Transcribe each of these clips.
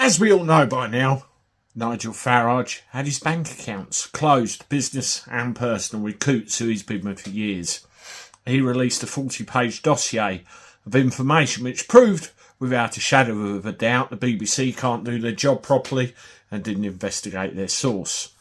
As we all know by now, Nigel Farage had his bank accounts closed, business and personal, with Coutts, who he's been with for years. He released a 40-page dossier of information which proved without a shadow of a doubt the BBC can't do their job properly and didn't investigate their source.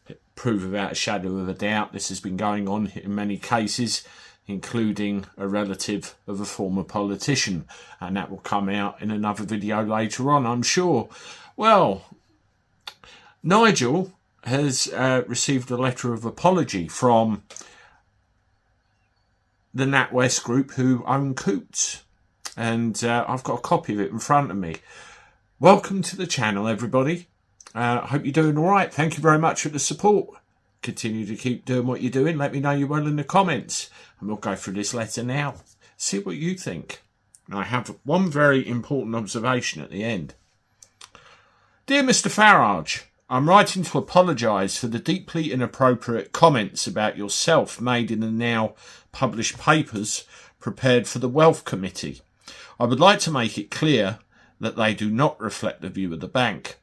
It proved without a shadow of a doubt this has been going on in many cases, including a relative of a former politician, and that will come out in another video later on, I'm sure. Well, Nigel has received a letter of apology from the Natwest group who own Coutts, and I've got a copy of it in front of me. Welcome to the channel, everybody. I hope you're doing all right. Thank you very much for the support. Continue to keep doing what you're doing. Let me know you're well in the comments, and we'll go through this letter now. See what you think. I have one very important observation at the end. Dear Mr. Farage, I'm writing to apologise for the deeply inappropriate comments about yourself made in the now published papers prepared for the Wealth Committee. I would like to make it clear that they do not reflect the view of the bank.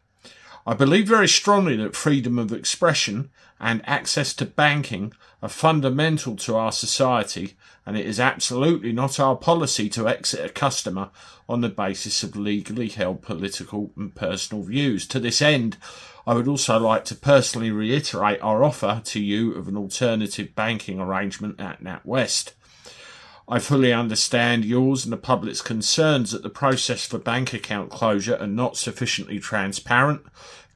I believe very strongly that freedom of expression and access to banking are fundamental to our society, and it is absolutely not our policy to exit a customer on the basis of legally held political and personal views. To this end, I would also like to personally reiterate our offer to you of an alternative banking arrangement at Natwest. I fully understand yours and the public's concerns that the process for bank account closure are not sufficiently transparent.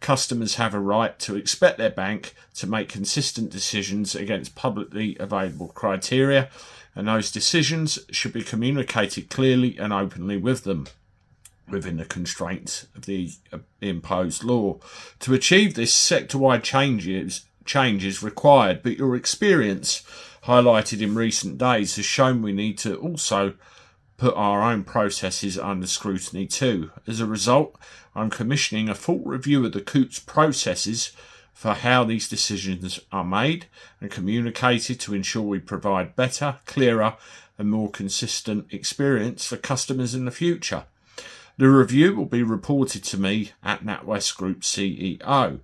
Customers have a right to expect their bank to make consistent decisions against publicly available criteria, and those decisions should be communicated clearly and openly with them, within the constraints of the imposed law. To achieve this, sector-wide change is required, but your experience, highlighted in recent days, has shown we need to also put our own processes under scrutiny too. As a result, I'm commissioning a full review of the Coutts processes for how these decisions are made and communicated to ensure we provide better, clearer and more consistent experience for customers in the future. The review will be reported to me at Natwest Group CEO.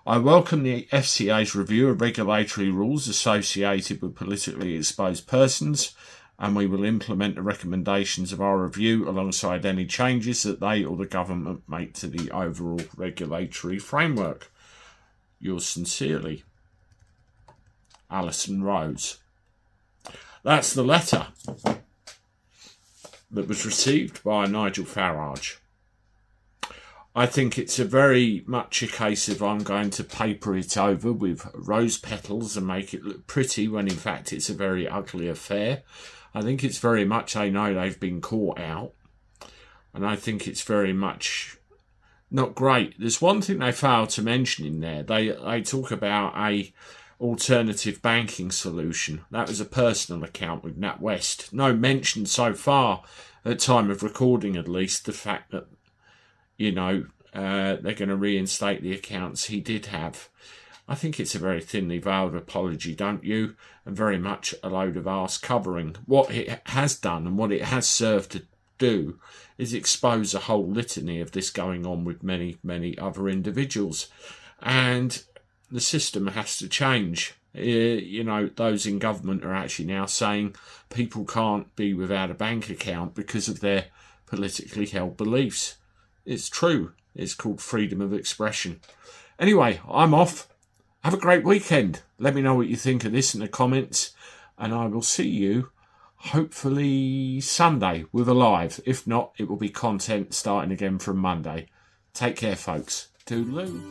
I welcome the FCA's review of regulatory rules associated with politically exposed persons, and we will implement the recommendations of our review alongside any changes that they or the government make to the overall regulatory framework. Yours sincerely, Alison Rose. That's the letter that was received by Nigel Farage. I think it's a very much a case of I'm going to paper it over with rose petals and make it look pretty when in fact it's a very ugly affair. I think it's very much they know they've been caught out, and I think it's very much not great. There's one thing they fail to mention in there. They talk about a alternative banking solution. That was a personal account with Natwest. No mention so far, at time of recording at least, the fact that, you know, they're going to reinstate the accounts he did have. I think it's a very thinly veiled apology, don't you? And very much a load of arse covering. What it has done and what it has served to do is expose a whole litany of this going on with many, many other individuals. And the system has to change. You know, those in government are actually now saying people can't be without a bank account because of their politically held beliefs. It's true. It's called freedom of expression. Anyway, I'm off. Have a great weekend. Let me know what you think of this in the comments, and I will see you hopefully Sunday with a live. If not, it will be content starting again from Monday. Take care, folks. Toodaloo.